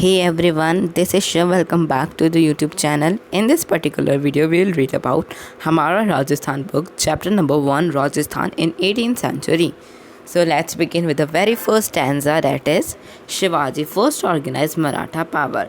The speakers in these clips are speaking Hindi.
Hey everyone, this is Shiv. Welcome back to the YouTube channel. In this particular video, we will read about Hamara Rajasthan book, chapter number 1, Rajasthan in 18th century. So let's begin with the very first stanza, that is Shivaji first organized Maratha power.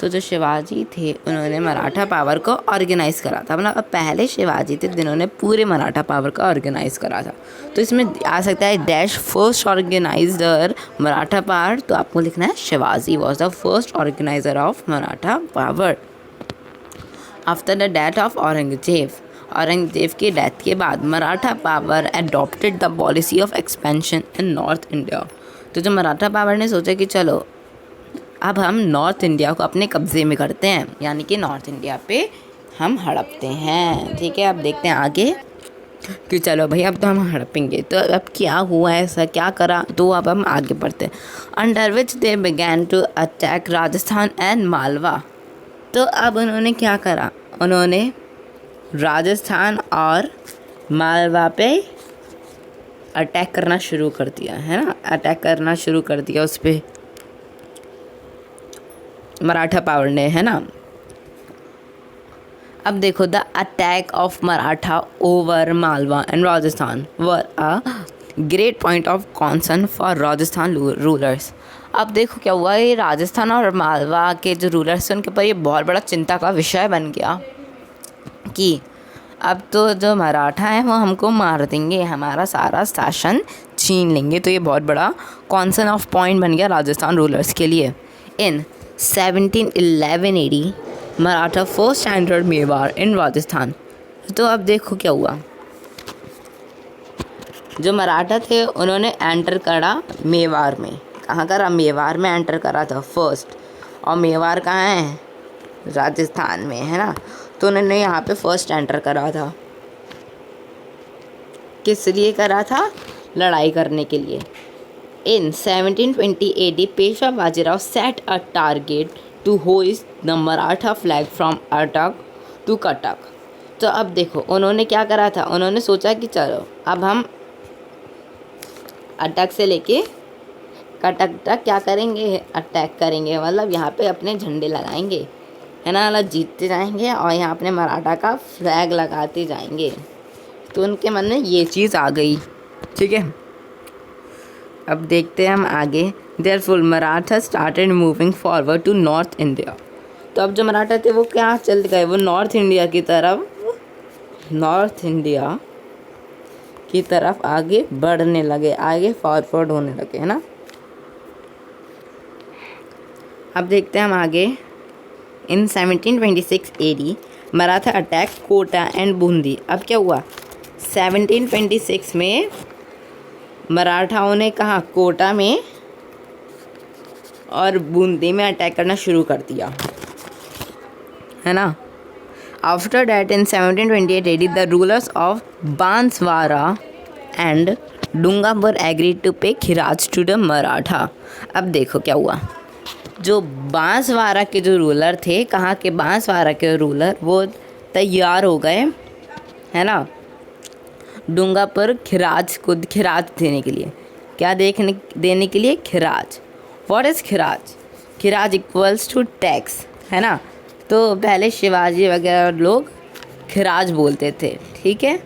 तो जो शिवाजी थे उन्होंने मराठा पावर को ऑर्गेनाइज़ करा था, मतलब पहले शिवाजी थे जिन्होंने पूरे मराठा पावर का ऑर्गेनाइज़ करा था। तो इसमें आ सकता है dash first organiser Maratha power, तो आपको लिखना है Shivaji was the first organiser of Maratha power. After the death of Aurangzeb की डेथ के बाद Maratha power adopted the policy of expansion in north India. तो जो मराठा पावर ने सोचा कि चलो अब हम नॉर्थ इंडिया को अपने कब्ज़े में करते हैं, यानी कि नॉर्थ इंडिया पे हम हड़पते हैं। ठीक है, अब देखते हैं आगे कि चलो भाई अब तो हम हड़पेंगे। तो अब क्या हुआ, ऐसा क्या करा, तो अब हम आगे बढ़ते हैं। Under which they began to attack Rajasthan and Malwa. तो अब उन्होंने क्या करा, उन्होंने राजस्थान और मालवा पे अटैक करना शुरू कर दिया, है ना, अटैक करना शुरू कर दिया उस पर मराठा पावर ने, है ना। अब देखो, the attack of Maratha over Malwa and Rajasthan were a great point of concern for Rajasthan rulers. अब देखो क्या हुआ, ये राजस्थान और मालवा के जो रूलर्स हैं उनके ऊपर ये बहुत बड़ा चिंता का विषय बन गया कि अब तो जो मराठा हैं वो हमको मार देंगे, हमारा सारा शासन छीन लेंगे। तो ये बहुत बड़ा कॉन्सर्न ऑफ पॉइंट बन गया राजस्थान रूलर्स के लिए। In 1711 AD Maratha first entered Mewar in Rajasthan. तो अब देखो क्या हुआ, जो मराठा थे उन्होंने एंटर करा मेवाड़ में। कहाँ करा, मेवाड़ में एंटर करा था फर्स्ट। और मेवाड़ कहाँ है, राजस्थान में, है ना। तो उन्होंने यहाँ पे फर्स्ट एंटर करा था। किस लिए करा था, लड़ाई करने के लिए। In 1720 AD, Peshwa Bajirao set a target to hoist the Maratha flag from Atak to Cuttack। तो अब देखो उन्होंने क्या करा था, उन्होंने सोचा कि चलो अब हम अटक से लेके कटक तक क्या करेंगे, अटैक करेंगे, मतलब यहाँ पे अपने झंडे लगाएंगे, है ना, मतलब जीतते जाएंगे और यहाँ अपने मराठा का फ्लैग लगाते जाएंगे। तो उनके मन में ये चीज़ आ गई। ठीक है, अब देखते हैं हम आगे। Therefore Maratha started moving forward to north India. तो अब जो मराठा थे वो क्या चल गए, वो नॉर्थ इंडिया की तरफ आगे बढ़ने लगे, आगे फॉरवर्ड होने लगे, है ना। अब देखते हैं हम आगे। In 1726 AD Maratha attack Kota and Bundi. अब क्या हुआ, 1726 में मराठाओं ने कहा कोटा में और बूंदी में अटैक करना शुरू कर दिया, है ना। After that in 1728 AD the rulers of Banswara and Dungarpur agreed to pay khiraj to the Maratha. अब देखो क्या हुआ, जो बांसवाड़ा के जो रूलर थे, कहाँ के बांसवाड़ा के रूलर, वो तैयार हो गए, है ना, डूंगापुर खिराज को खिराज देने के लिए। क्या देने के लिए, खिराज। What is khiraj, khiraj equals to tax, है ना। तो पहले शिवाजी वगैरह लोग खिराज बोलते थे, ठीक है,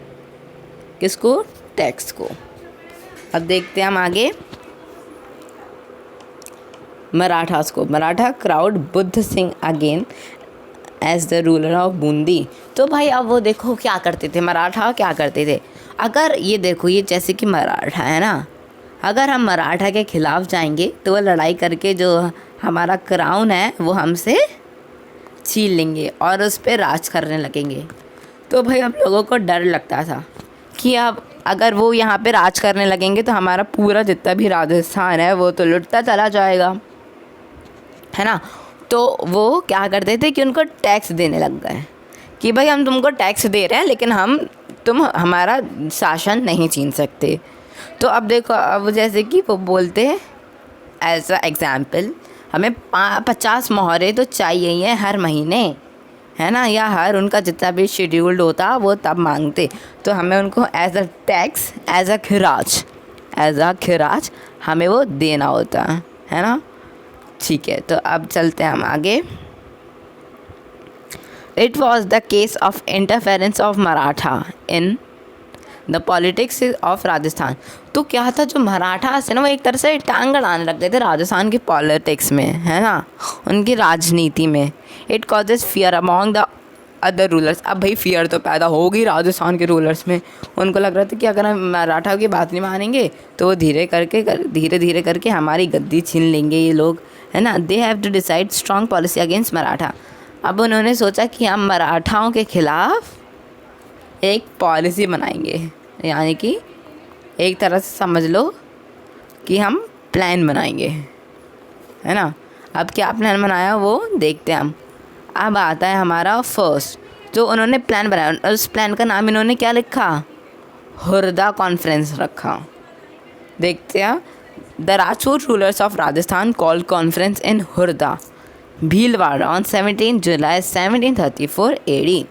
किसको, टैक्स को। अब देखते हैं हम आगे मराठास को। Maratha crowned Budh Singh again as the ruler of Bundi. तो भाई अब वो देखो क्या करते थे, मराठा क्या करते थे, अगर ये देखो, ये जैसे कि मराठा है ना, अगर हम मराठा के ख़िलाफ़ जाएंगे तो वो लड़ाई करके जो हमारा क्राउन है वो हमसे छीन लेंगे और उस पर राज करने लगेंगे। तो भाई हम लोगों को डर लगता था कि अब अगर वो यहाँ पे राज करने लगेंगे तो हमारा पूरा जितना भी राजस्थान है वो तो लुटता चला जाएगा, है ना। तो वो क्या करते थे कि उनको टैक्स देने लग गए कि भाई हम तुमको टैक्स दे रहे हैं लेकिन तुम हमारा शासन नहीं छीन सकते। तो अब देखो, अब जैसे कि वो बोलते हैं एज अ एग्ज़ाम्पल, हमें 50 मोहरे तो चाहिए ही है हर महीने, है ना, या हर उनका जितना भी शेड्यूल्ड होता वो तब मांगते। तो हमें उनको as a tax, as a khiraj हमें वो देना होता है ना। ठीक है, तो अब चलते हैं हम आगे। It was the case of interference of Maratha in the politics of Rajasthan. तो क्या था, जो मराठा से ना वो एक तरह से टांग अड़ाने लग गए थे राजस्थान की पॉलिटिक्स में, है ना, उनकी राजनीति में। It causes fear among the other rulers. अब भाई फियर तो पैदा होगी राजस्थान के रूलर्स में। उनको लग रहा था कि अगर हम मराठा की बात नहीं मानेंगे तो वो धीरे धीरे करके हमारी गद्दी छीन लेंगे ये लोग, है ना। They have to decide strong policy against Maratha. अब उन्होंने सोचा कि हम मराठाओं के ख़िलाफ़ एक पॉलिसी बनाएंगे, यानी कि एक तरह से समझ लो कि हम प्लान बनाएंगे, है ना। अब क्या प्लान बनाया वो देखते हैं हम। अब आता है हमारा फर्स्ट, जो उन्होंने प्लान बनाया, उस प्लान का नाम इन्होंने क्या लिखा, हुरदा कॉन्फ्रेंस रखा। देखते हैं। The Rajput rulers of Rajasthan called conference in Hurda Bhilwara on 17 July 1734 AD।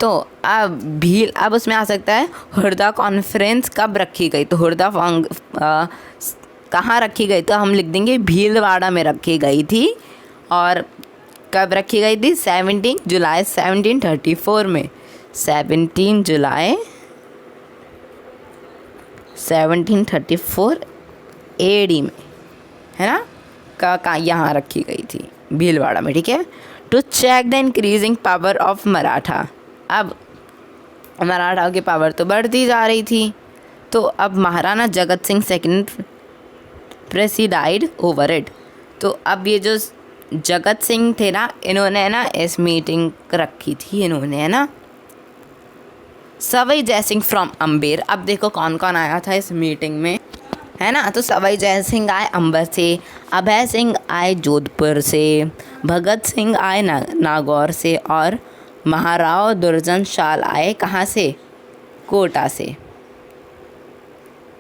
तो अब उसमें आ सकता है हुरदा कॉन्फ्रेंस कब रखी गई। तो हुरदा कहाँ रखी गई, तो हम लिख देंगे भीलवाड़ा में रखी गई थी। और कब रखी गई थी, 17 जुलाई 1734 में। 17 जुलाई 1734 AD में, है ना, का यहाँ रखी गई थी भीलवाड़ा में, ठीक है। To check the increasing power of Maratha. अब मराठाओं की पावर तो बढ़ती जा रही थी, तो अब Maharana Jagat Singh second presided over it. तो अब ये जो जगत सिंह थे ना, इन्होंने ना इस मीटिंग रखी थी इन्होंने, है ना। सवाई जयसिंह फ्रॉम अम्बेर। अब देखो कौन कौन आया था इस मीटिंग में, है ना। तो सवाई जयसिंह आए अंबर से, अभय सिंह आए जोधपुर से, भगत सिंह आए नागौर से, और महाराव दुर्जन शाल आए कहाँ से, कोटा से,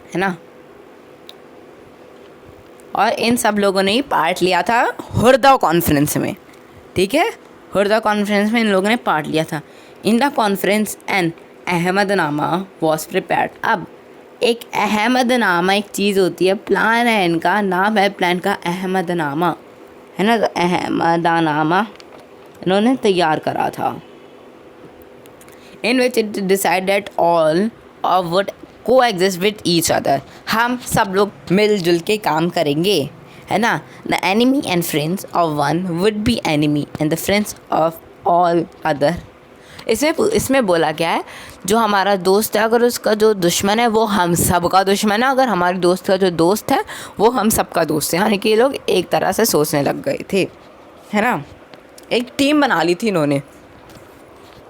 है ना। और इन सब लोगों ने ही पार्ट लिया था हुरदा कॉन्फ्रेंस में, ठीक है। हुरदा कॉन्फ्रेंस में इन लोगों ने पार्ट लिया था। In the conference an Ahmadnama was prepared. अब एक अहमदनामा एक चीज़ होती है, प्लान है इनका, नाम है प्लान का अहमदनामा, है ना। तो अहमदनामा इन्होंने तैयार करा था। In which it decided all of would coexist with each other. हम सब लोग मिलजुल के काम करेंगे, है ना। The enemy and friends of one would be enemy and the friends of all other. इसमें बोला क्या है, जो हमारा दोस्त है अगर उसका जो दुश्मन है वो हम सब का दुश्मन है, अगर हमारे दोस्त का जो दोस्त है वो हम सब का दोस्त है। यानी कि ये लोग एक तरह से सोचने लग गए थे, है ना। एक टीम बना ली थी इन्होंने।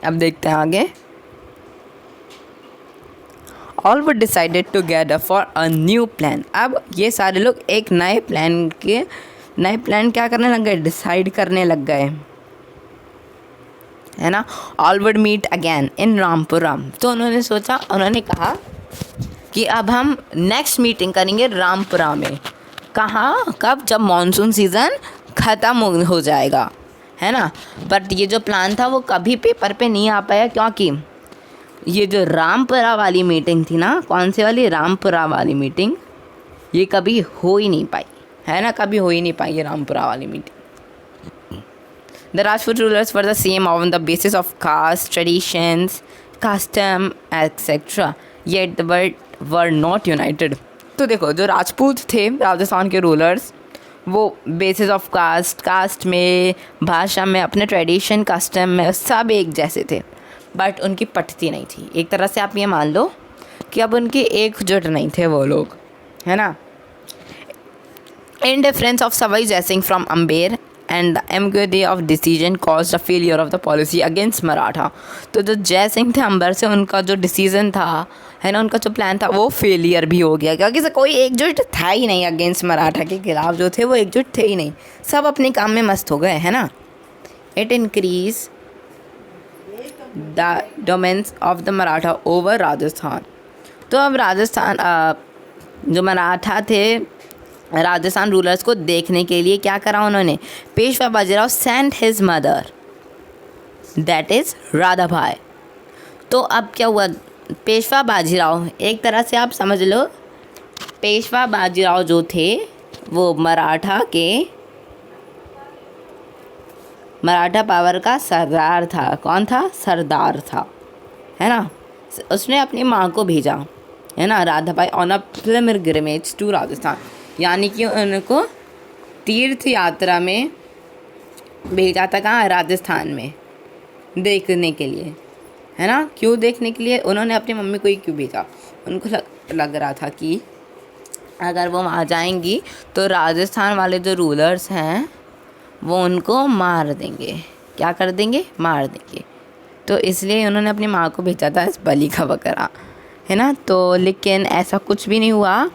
अब देखते हैं आगे। All were decided together for a new plan. अब ये सारे लोग एक नए प्लान क्या करने लग गए, डिसाइड करने लग गए, है ना। All would meet again in Rampuram. तो उन्होंने सोचा, उन्होंने कहा कि अब हम नेक्स्ट मीटिंग करेंगे रामपुरा में। कहाँ, कब, जब मॉनसून सीज़न ख़त्म हो जाएगा, है ना। बट ये जो प्लान था वो कभी पेपर पे नहीं आ पाया, क्योंकि ये जो रामपुरा वाली मीटिंग थी ना, कौन सी वाली, रामपुरा वाली मीटिंग, ये कभी हो ही नहीं पाई, है ना, कभी हो ही नहीं पाई ये रामपुरा वाली meeting. The Rajput rulers were the same on the basis of caste, traditions, custom, etc. Yet the were not united. तो देखो जो राजपूत थे राजस्थान के रूलर्स, वो बेसिस ऑफ कास्ट में, भाषा में, अपने ट्रेडिशन, कस्टम में सब एक जैसे थे, बट उनकी पटती नहीं थी। एक तरह से आप ये मान लो कि अब उनकी एकजुट नहीं थे वो लोग, है ना। Indifference of Savai Jaisingh from Amber and the ambiguity of decision caused a failure of the policy against Maratha. तो जो जय सिंह थे अंबर से, उनका जो डिसीजन था, है ना, उनका जो प्लान था वो फेलियर भी हो गया, क्योंकि कोई एकजुट था ही नहीं अगेंस्ट मराठा के खिलाफ। जो थे वो एकजुट थे ही नहीं, सब अपने काम में मस्त हो गए, है ना। It increase the domains of the Maratha over Rajasthan. तो अब राजस्थान जो मराठा थे, राजस्थान रूलर्स को देखने के लिए क्या करा उन्होंने, Peshwa Bajirao sent his mother, that is Radha भाई। तो अब क्या हुआ, पेशवा बाजीराव, एक तरह से आप समझ लो पेशवा बाजीराव जो थे वो मराठा पावर का सरदार था। कौन था? सरदार था, है ना। उसने अपनी माँ को भेजा, है ना, Radhabai on a pilgrimage to Rajasthan, यानी कि उनको तीर्थ यात्रा में भेजा था। कहाँ? राजस्थान में, देखने के लिए, है ना। क्यों देखने के लिए? उन्होंने अपनी मम्मी को ही क्यों भेजा? उनको लग रहा था कि अगर वो वहाँ जाएंगी तो राजस्थान वाले जो रूलर्स हैं वो उनको मार देंगे। क्या कर देंगे? मार देंगे। तो इसलिए उन्होंने अपनी माँ को भेजा था इस बलि का बकरा, है ना। तो लेकिन ऐसा कुछ भी नहीं हुआ।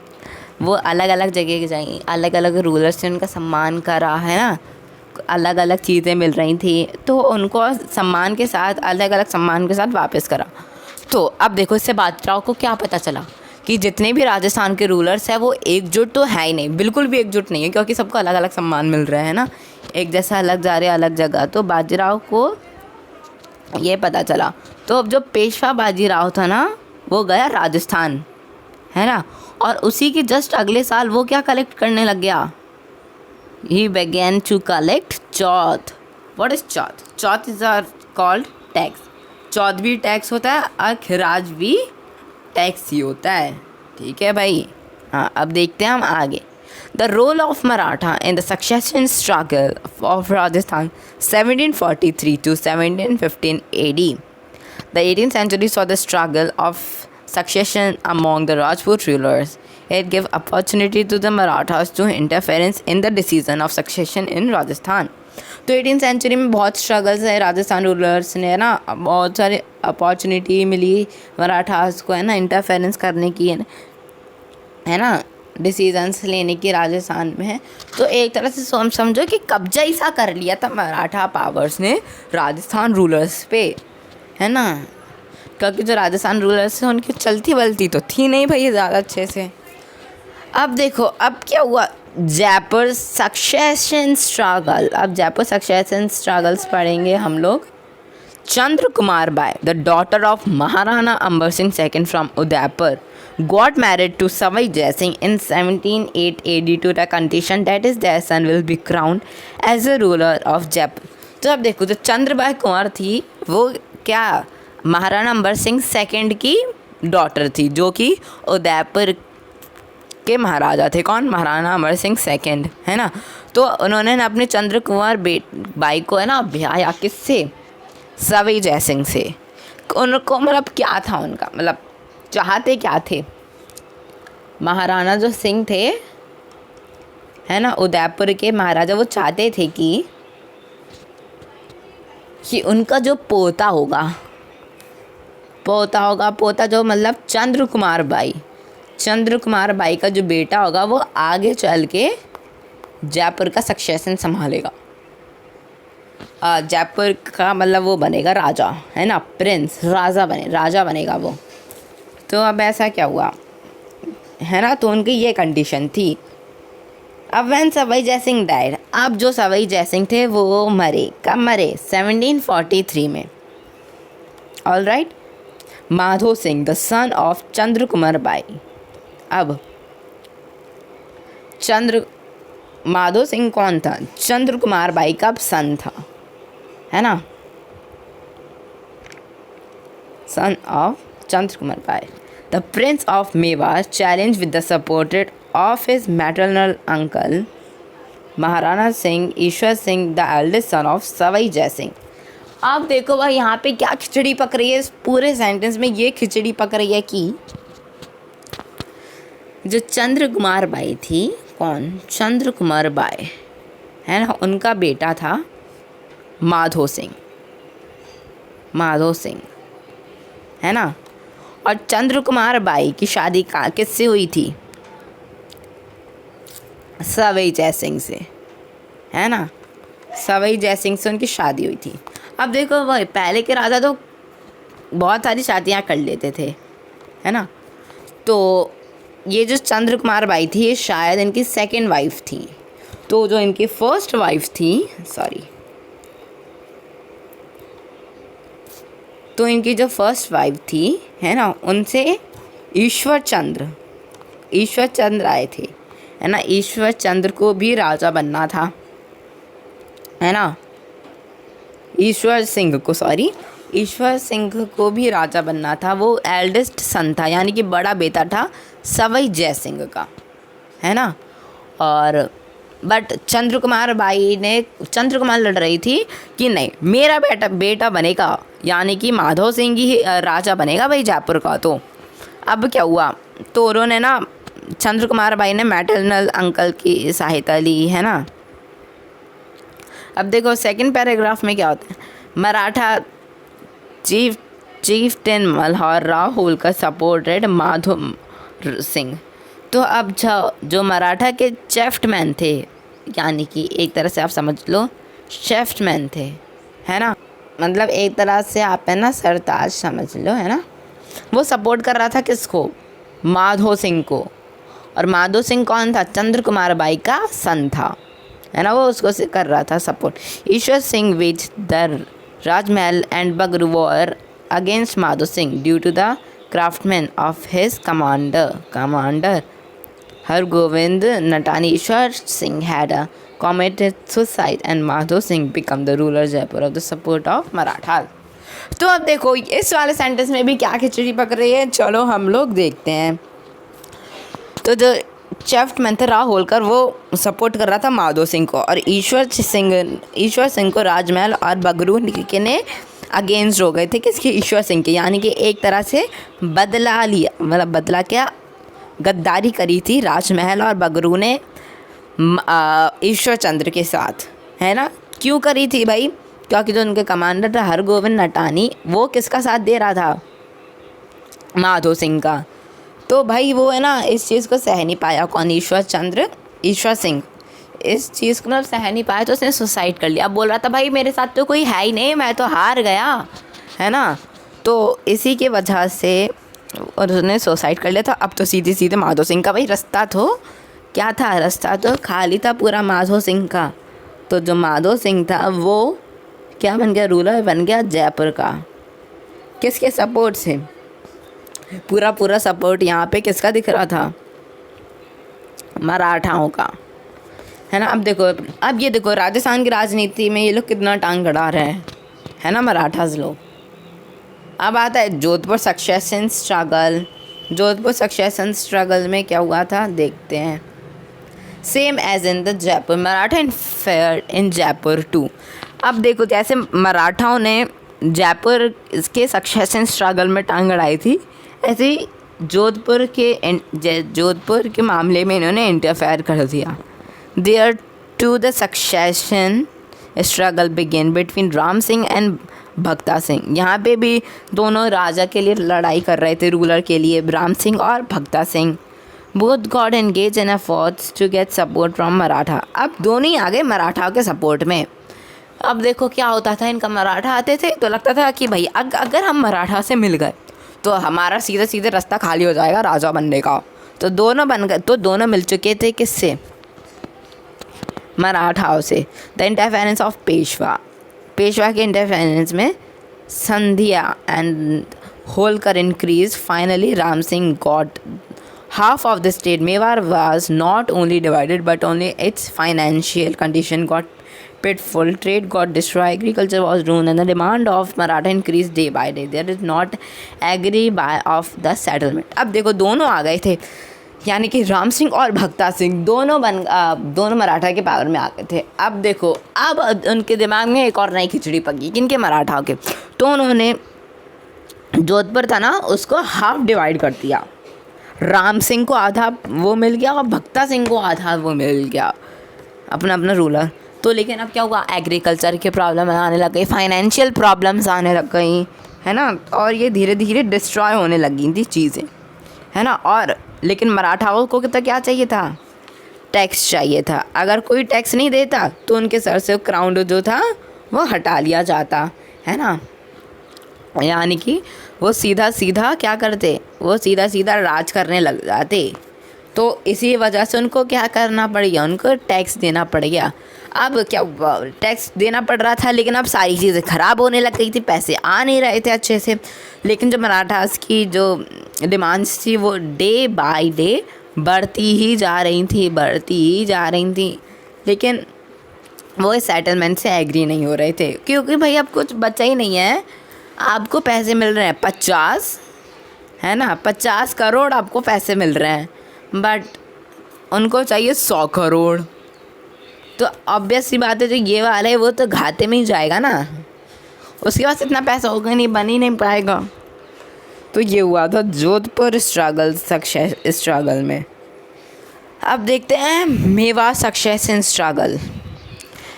वो अलग अलग जगह जाएंगी, अलग अलग रूलर्स ने उनका सम्मान करा, है ना। अलग अलग चीज़ें मिल रही थी तो उनको सम्मान के साथ, अलग अलग सम्मान के साथ वापस करा। तो अब देखो, इससे बादशाह को क्या पता चला कि जितने भी राजस्थान के रूलर्स हैं वो एकजुट तो है ही नहीं, बिल्कुल भी एकजुट नहीं है, क्योंकि सबको अलग अलग सम्मान मिल रहा है ना, एक जैसा अलग जा रहे अलग जगह। तो बाजीराव को ये पता चला। तो अब जो पेशवा बाजीराव था ना, वो गया राजस्थान, है ना। और उसी के जस्ट अगले साल वो क्या कलेक्ट करने लग गया? He began to collect chauth. What is chauth? Chauth is called tax. Chauth भी टैक्स होता है और खिराज भी टैक्स ही होता है, ठीक है भाई। हाँ, अब देखते हैं हम आगे। The role of Maratha in the succession struggle of Rajasthan 1743 to 1715 AD. The 18th century saw the struggle of succession among the Rajput rulers. It gave opportunity to the Marathas to interference in the decision of succession in Rajasthan. तो 18th सेंचुरी में बहुत स्ट्रगल्स है राजस्थान रूलर्स ने, है ना। बहुत सारे अपॉर्चुनिटी मिली मराठास को, है ना, इंटरफेरेंस करने की, है ना, डिसीजंस लेने की राजस्थान में है। तो एक तरह से समझो कि कब्जा ही सा कर लिया था मराठा पावर्स ने राजस्थान रूलर्स पे, है ना। क्योंकि जो राजस्थान रूलर्स हैं उनकी चलती वलती तो थी नहीं भाई ज़्यादा अच्छे से। अब देखो अब क्या हुआ, जयपुर सक्सेशन स्ट्रगल। अब जयपुर सक्सेशन स्ट्रगल्स पढ़ेंगे हम लोग। Chandra Kumar Bai, the daughter of Maharana Ambar Singh second from Udaipur, got married to Savai Jai Singh in 1708 AD to the condition that is their son will be crowned as a ruler of Jaipur. तो अब देखो, जो चंद्रबाई कुंवर थी वो क्या महाराणा अंबर सिंह सेकंड की डॉटर थी, जो कि उदयपुर के महाराजा थे। कौन? महाराणा अमर सिंह सेकंड, है ना। तो उन्होंने ना अपने चंद्र कुंवर बाई को, है ना, ब्याह किससे? सवाई जय सिंह से। उनको मतलब क्या था उनका, मतलब चाहते क्या थे? महाराणा जो सिंह थे, है ना, उदयपुर के महाराजा, वो चाहते थे कि उनका जो पोता होगा पोता जो मतलब चंद्र कुमार बाई का जो बेटा होगा वो आगे चल के जयपुर का सक्सेशन संभालेगा। जयपुर का मतलब वो बनेगा राजा, है ना, प्रिंस, राजा बनेगा वो। तो अब ऐसा क्या हुआ, है ना। तो उनकी ये कंडीशन थी। अब व्हेन सवाई जय सिंह डाइड, अब जो सवाई जय सिंह थे वो मरे। कब मरे? 1743 में। All right. Madho Singh, the son of Chandra Kumar by. अब माधो सिंह कौन था? चंद्र कुमार बाई का सन था, है ना, son of Chandra Kumar Bai. The Prince of Mewar challenge with the supported of his maternal uncle Maharana Singh Ishwar Singh, the eldest son of Sawai Jai Singh. अब देखो भाई यहाँ पे क्या खिचड़ी पक रही है, इस पूरे सेंटेंस में ये खिचड़ी पक रही है कि जो चंद्र कुमार बाई थी, कौन? चंद्र कुमार बाई, है ना, उनका बेटा था माधो सिंह, है ना। और चंद्र कुमार बाई की शादी किससे हुई थी? सवाई जय सिंह से, है ना। सवाई जय सिंह से उनकी शादी हुई थी। अब देखो भाई, पहले के राजा तो बहुत सारी शादियाँ कर लेते थे, है ना। तो ये जो चंद्र कुमार बाई थी ये शायद इनकी सेकंड वाइफ थी। तो जो इनकी फर्स्ट वाइफ थी, तो इनकी जो फर्स्ट वाइफ थी, है ना, उनसे ईश्वर चंद्र आए थे, है ना। ईश्वर चंद्र को भी राजा बनना था, है ना। ईश्वर सिंह को भी राजा बनना था। वो एल्डेस्ट सन था, यानी कि बड़ा बेटा था सवाई जय सिंह का, है ना। और बट चंद्रकुमार लड़ रही थी कि नहीं, मेरा बेटा बनेगा, यानी कि माधो सिंह ही राजा बनेगा भाई जयपुर का। तो अब क्या हुआ, तो उन्होंने ना चंद्रकुमार बाई ने मैटरनल अंकल की सहायता ली, है ना। अब देखो सेकंड पैराग्राफ में क्या होता है। मराठा चीफ्टेन मल्हार राव होलकर सपोर्टेड माधो सिंह। तो अब जो मराठा के चेफ्टमैन थे, यानी कि एक तरह से आप समझ लो शेफ्टमैन थे, है ना। मतलब एक तरह से आप है ना सरताज समझ लो, है ना। वो सपोर्ट कर रहा था किसको, माधो सिंह को। और माधो सिंह कौन था, चंद्रकुमार बाई का सन था, है ना। वो उसको से कर रहा था support. Ishwar Singh which the Rajmahal and Bagru war against Madho Singh due to the craftsman of his commander Hargovind Natani. Ishwar Singh had committed suicide and Madho Singh become the ruler Jaipur of the support of Maratha. तो अब देखो इस वाले सेंटेंस में भी क्या खिचड़ी पक रही है, चलो हम लोग देखते हैं। तो जो चेफ्टमैन था राव होलकर, वो सपोर्ट कर रहा था माधो सिंह को, और ईश्वर सिंह को राजमहल और बगरू के ने अगेंस्ट हो गए थे किसके, ईश्वर सिंह के। यानी कि एक तरह से बदला लिया, मतलब बदला क्या, गद्दारी करी थी राजमहल और बगरू ने ईश्वर चंद्र के साथ, है ना। क्यों करी थी भाई, क्योंकि जो उनके कमांडर था हरगोविंद नटानी, वो किसका साथ दे रहा था, माधो सिंह का। तो भाई वो है ना इस चीज़ को सह नहीं पाया, कौन, ईश्वर सिंह इस चीज़ को मतलब सह नहीं पाया, तो उसने सुसाइड कर लिया। अब बोल रहा था भाई मेरे साथ तो कोई है ही नहीं, मैं तो हार गया, है ना। तो इसी के वजह से और उसने सुसाइड कर लिया था। अब तो सीधे माधो सिंह का भाई रास्ता तो खाली था पूरा माधो सिंह का। तो जो माधो सिंह था वो क्या बन गया, रूलर बन गया जयपुर का। किसके सपोर्ट से, पूरा सपोर्ट यहाँ पे किसका दिख रहा था, मराठाओं का, है ना। अब ये देखो राजस्थान की राजनीति में ये लोग कितना टांग गड़ा रहे हैं, है ना, मराठास लोग। अब आता है जोधपुर सक्सेशन स्ट्रगल में क्या हुआ था देखते हैं। Same as in the Jaipur Maratha fair in Jaipur too. अब देखो जैसे मराठाओं ने जयपुर के सक्सेशन स्ट्रगल में टांग अड़ाई थी, ऐसे ही जोधपुर के मामले में इन्होंने इंटरफेयर कर दिया। There to the succession struggle begin between Ram Singh and Bhakta Singh. यहाँ पे भी दोनों राजा के लिए लड़ाई कर रहे थे, रूलर के लिए, राम सिंह और Bhakta Singh. Both got engage in efforts to get support from Maratha. अब दोनों ही आ गए मराठा के सपोर्ट में। अब देखो क्या होता था, इनका मराठा आते थे तो लगता था कि भाई अगर हम मराठा से मिल गए तो हमारा सीधे रास्ता खाली हो जाएगा राजा बनने का। तो दोनों बन गए, तो दोनों मिल चुके थे किससे, मराठाओं से। द इंटरफेरेंस ऑफ पेशवा के इंटरफेरेंस में Sandhiya and Holkar increase. Finally Ram Singh got half of the state. Mewar was not only divided but only its financial condition got pitiful. Trade got destroyed, agriculture was ruined, and the demand of Maratha increased day by day. There is not agree by of the settlement. अब देखो दोनों आ गए थे, यानी कि राम सिंह और भक्ता सिंह दोनों मराठा के पावर में आ गए थे। अब देखो अब उनके दिमाग में एक और नई खिचड़ी पकी, किनके, मराठाओं के। तो उन्होंने जोधपुर था ना उसको हाफ डिवाइड कर दिया, राम सिंह को आधा वो मिल गया और भक्ता सिंह को आधा वो मिल गया, अपना रूलर। तो लेकिन अब क्या हुआ, एग्रीकल्चर की प्रॉब्लम आने लग गई, फाइनेंशियल प्रॉब्लम्स आने लग गई, है ना। और ये धीरे धीरे डिस्ट्रॉय होने लगी थी चीज़ें, है ना। और लेकिन मराठाओं को तो क्या चाहिए था, टैक्स चाहिए था। अगर कोई टैक्स नहीं देता तो उनके सर से क्राउन जो था वो हटा लिया जाता, है ना। यानी कि वो सीधा क्या करते, वो सीधा राज करने लग जाते। तो इसी वजह से उनको क्या करना पड़ गया, उनको टैक्स देना पड़ गया। अब क्या टैक्स देना पड़ रहा था, लेकिन अब सारी चीज़ें ख़राब होने लग गई थी, पैसे आ नहीं रहे थे अच्छे से। लेकिन जो मराठास की जो डिमांड्स थी वो डे बाय डे बढ़ती ही जा रही थी, लेकिन वो इस सेटलमेंट से एग्री नहीं हो रहे थे, क्योंकि भाई अब कुछ बचा ही नहीं है। आपको पैसे मिल रहे हैं 50, है ना, 50 करोड़ आपको पैसे मिल रहे हैं, बट उनको चाहिए 100 करोड़। तो ऑब्वियस सी बात है, जो ये वाला है वो तो घाटे में ही जाएगा ना, उसके पास इतना पैसा होगा नहीं, बन ही नहीं पाएगा। तो ये हुआ था जोधपुर सक्सेस स्ट्रगल में। अब देखते हैं Mewar success in struggle.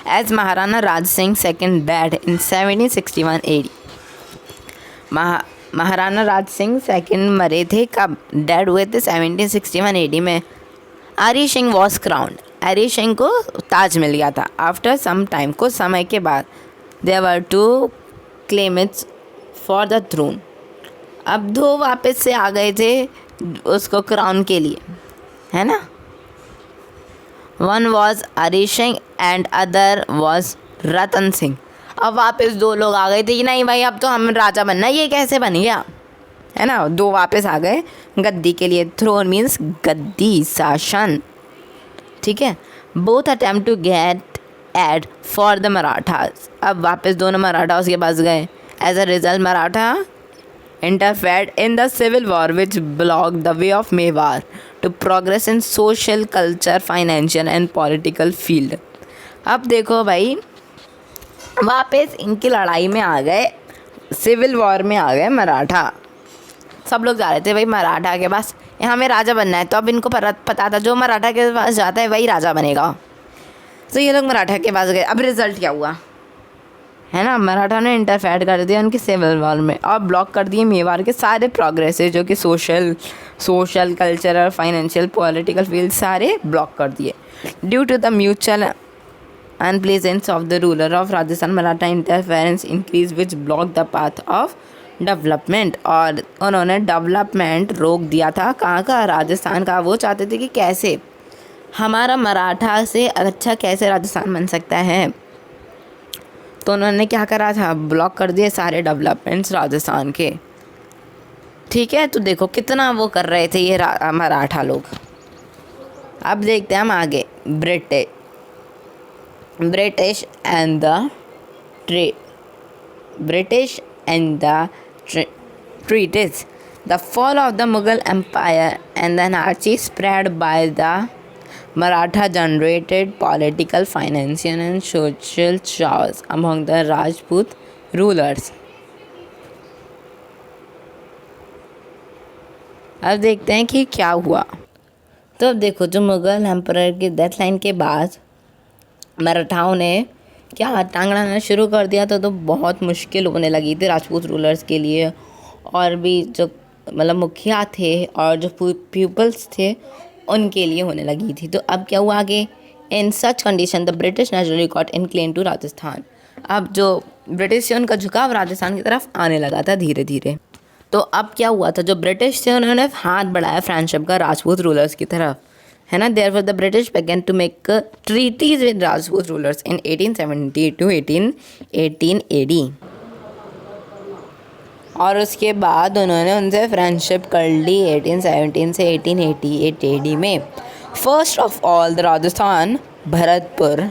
As Maharana Raj Singh second dead in 1761 AD। Maharana Raj Singh second मरे थे, कब डेड हुए थे 1761 AD में। हरी सिंह वॉज क्राउंड, हरी सिंह को ताज मिल गया था। आफ्टर सम टाइम, कुछ समय के बाद, there were 2 claimants for the throne. अब 2 वापस से आ गए थे उसको क्राउन के लिए, है ना। One was Hari Singh and other was Ratan Singh. अब वापस 2 लोग आ गए थे कि नहीं भाई अब तो हम राजा बनना। ये कैसे बन गया, है ना। 2 वापस आ गए गद्दी के लिए। थ्रोन मीन्स गद्दी, शासन, ठीक है। Both attempt to get aid for the Marathas. अब वापस दोनों मराठास के पास गए। As a result Maratha interfered in the civil war which blocked the way of Mewar to progress in social, culture, financial and political field। अब देखो भाई, वापस इनकी लड़ाई में आ गए, सिविल वॉर में आ गए मराठा। सब लोग जा रहे थे भाई मराठा के पास, हमें राजा बनना है। तो अब इनको पता था जो मराठा के पास जाता है वही राजा बनेगा। तो ये लोग मराठा के पास गए। अब रिज़ल्ट क्या हुआ, है ना, मराठा ने इंटरफेयर कर दिया उनकी सिविल वॉर में और ब्लॉक कर दिए मेवाड़ के सारे प्रोग्रेस जो कि social cultural financial political field सारे ब्लॉक कर दिए। Due to the mutual unpleasance of the ruler of Rajasthan, Maratha interference increase which block the path of development. और उन्होंने डेवलपमेंट रोक दिया था। कहाँ का, राजस्थान का। वो चाहते थे कि कैसे हमारा मराठा से अच्छा कैसे राजस्थान बन सकता है। तो उन्होंने क्या करा था, ब्लॉक कर दिए सारे डेवलपमेंट्स राजस्थान के, ठीक है। तो देखो कितना वो कर रहे थे ये मराठा लोग। अब देखते हैं हम आगे। British and the treaties, the fall of the Mughal empire and the anarchy spread by the Maratha generated political, financial and social chaos among the Rajput rulers। अब देखते हैं कि क्या हुआ। तो अब देखो, जो मुगल एम्परर की डेथ लाइन के बाद मराठाओं ने क्या टांग अड़ाना शुरू कर दिया था। तो बहुत मुश्किल होने लगी थी राजपूत रूलर्स के लिए, और भी जो मतलब मुखिया थे और जो पीपल्स थे उनके लिए होने लगी थी। तो अब क्या हुआ आगे, in such condition the British naturally got inclined to Rajasthan. अब जो ब्रिटिश थे उनका झुकाव राजस्थान की तरफ आने लगा था धीरे धीरे। तो अब क्या हुआ था, जो ब्रिटिश थे उन्होंने हाथ बढ़ाया फ्रेंडशिप का राजपूत रूलर्स की तरफ, है ना। Therefore the British began to make treaties with Rajput rulers in 1870 to 1818 AD। और उसके बाद उन्होंने उनसे फ्रेंडशिप कर ली 1817 से 1888 AD में। First of all the Rajasthan Bharatpur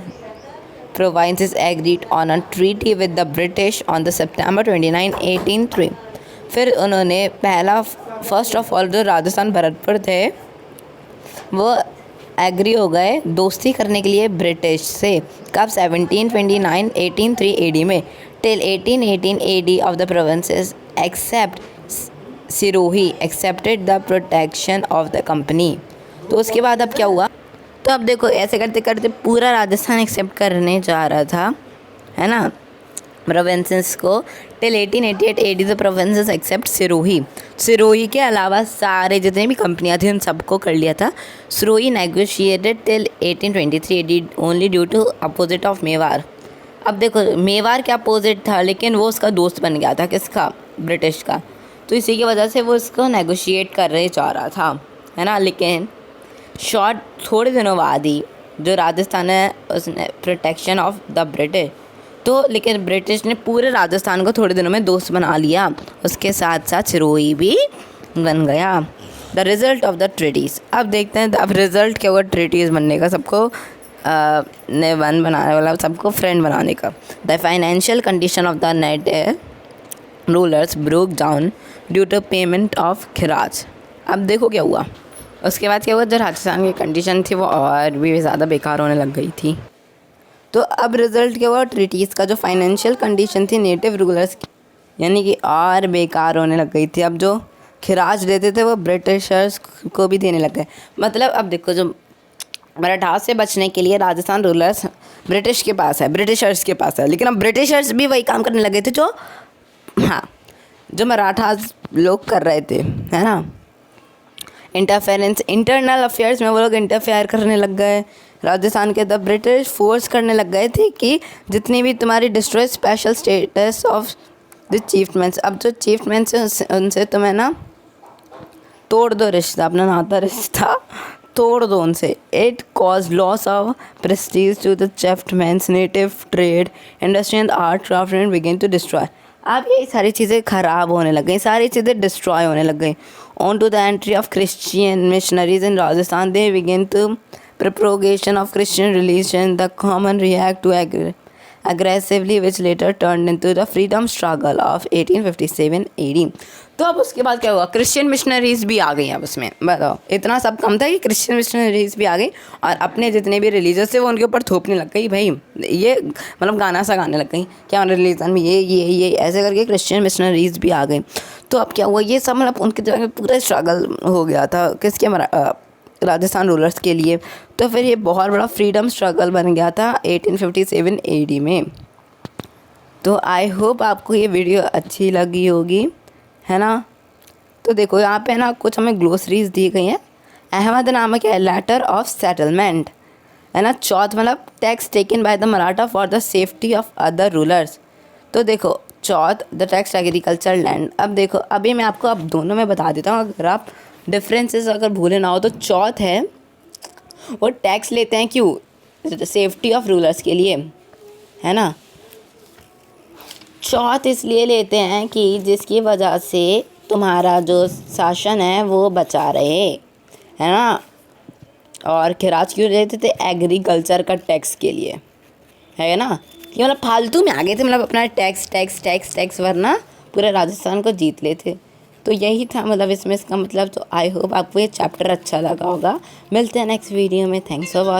provinces agreed on a treaty with the British on the September 29, 1803। फिर उन्होंने फर्स्ट ऑफ ऑल जो राजस्थान भरतपुर थे वो एग्री हो गए दोस्ती करने के लिए ब्रिटिश से। कब, 1729 1803 AD में। Till 1818 AD of the provinces except Sirohi accepted the protection of the company। तो उसके बाद अब क्या हुआ, तो अब देखो ऐसे करते करते पूरा राजस्थान एक्सेप्ट करने जा रहा था, है ना, प्रोविंसेस को। Till 1888 AD the provinces except Sirohi के अलावा सारे जितने भी कंपनियां थी उन सबको कर लिया था। Sirohi negotiated till 1823 AD only due to opposite of Mewar. अब देखो मेवाड़ के अपोजिट था, लेकिन वो उसका दोस्त बन गया था, किसका, ब्रिटिश का। तो इसी की वजह से वो इसको नेगोशिएट कर रहे जा रहा था, है ना। लेकिन थोड़े दिनों बाद ही जो राजस्थान है उसने प्रोटेक्शन ऑफ द ब्रिटिश, तो लेकिन ब्रिटिश ने पूरे राजस्थान को थोड़े दिनों में दोस्त बना लिया। उसके साथ साथ सिरोही भी बन गया। The result of the treaties. अब देखते हैं अब रिज़ल्ट क्या हुआ ट्रीटीज़ बनने का, सबको ने वन बनाने वाला, सबको फ्रेंड बनाने का। The financial condition of the native rulers broke down due to payment of खिराज। अब देखो क्या हुआ, उसके बाद क्या हुआ, जो राजस्थान की कंडीशन थी वो और भी ज़्यादा बेकार होने लग गई थी। तो अब रिज़ल्ट क्या हुआ, ट्रीटीज़ का जो फाइनेंशियल कंडीशन थी नेटिव रूलर्स की, यानी कि और बेकार होने लग गई थी। अब जो खिराज देते थे वो ब्रिटिशर्स को भी देने लग गए। मतलब अब देखो, जो मराठास से बचने के लिए राजस्थान रूलर्स ब्रिटिशर्स के पास है, लेकिन अब ब्रिटिशर्स भी वही काम करने लगे थे जो जो मराठास लोग कर रहे थे, है ना। इंटरफेरेंस, इंटरनल अफेयर्स में वो लोग इंटरफेयर करने लग गए राजस्थान के। द ब्रिटिश फोर्स करने लग गए थे कि जितनी भी तुम्हारी destroy special status of the chieftain, अब जो चीफमैन से उनसे तुम्हें ना तोड़ दो रिश्ता, अपना नाता रिश्ता तोड़ दो उनसे। It cause loss of prestige to the chieftains native trade industry and art craft and begin to destroy. अब ये सारी चीज़ें ख़राब होने लग गई, सारी चीज़ें डिस्ट्रॉय होने लग गई। On to the entry of Christian missionaries in Rajasthan, they begin to propagation of Christian religion, the common react to aggressively, which later turned into the freedom struggle of 1857 AD। तो अब उसके बाद क्या हुआ, क्रिश्चियन मिशनरीज भी आ गई। अब उसमें बताओ, इतना सब कम था कि क्रिश्चियन मिशनरीज भी आ गई और अपने जितने भी रिलीजियस थे वो उनके ऊपर थोपने लग गई। भाई ये मतलब गाना सा गाने लग गई, क्या रिलीजन में ये ऐसे करके क्रिश्चियन मिशनरीज भी आ गई। तो अब क्या हुआ, ये सब मतलब उनके दिमाग में पूरा स्ट्रगल हो गया था किसके, राजस्थान रूलर्स के लिए। तो फिर ये बहुत बड़ा फ्रीडम स्ट्रगल बन गया था 1857 AD में। तो आई होप आपको ये वीडियो अच्छी लगी होगी, है ना। तो देखो यहाँ पे ना कुछ हमें ग्लोसरीज दी गई हैं। अहमद नामक है लेटर ऑफ सेटलमेंट, है ना। चौथ मतलब tax taken by the Maratha for the safety of other rulers. तो देखो चौथ द टैक्स एग्रीकल्चर लैंड। अब देखो अभी मैं आपको अब दोनों में बता देता हूँ, अगर आप डिफरेंसेस अगर भूले ना हो तो चौथ है वो टैक्स लेते हैं क्यों, सेफ्टी ऑफ रूलर्स के लिए, है ना। चौथ इसलिए लेते हैं कि जिसकी वजह से तुम्हारा जो शासन है वो बचा रहे, है ना। और खिराज क्यों लेते थे, एग्रीकल्चर का टैक्स के लिए, है ना। कि मतलब फालतू में आ गए थे, मतलब अपना टैक्स वरना पूरे राजस्थान को जीत लेते। तो यही था मतलब इसमें इसका मतलब। तो आई होप आपको ये चैप्टर अच्छा लगा होगा। मिलते हैं नेक्स्ट वीडियो में। Thanks for watching.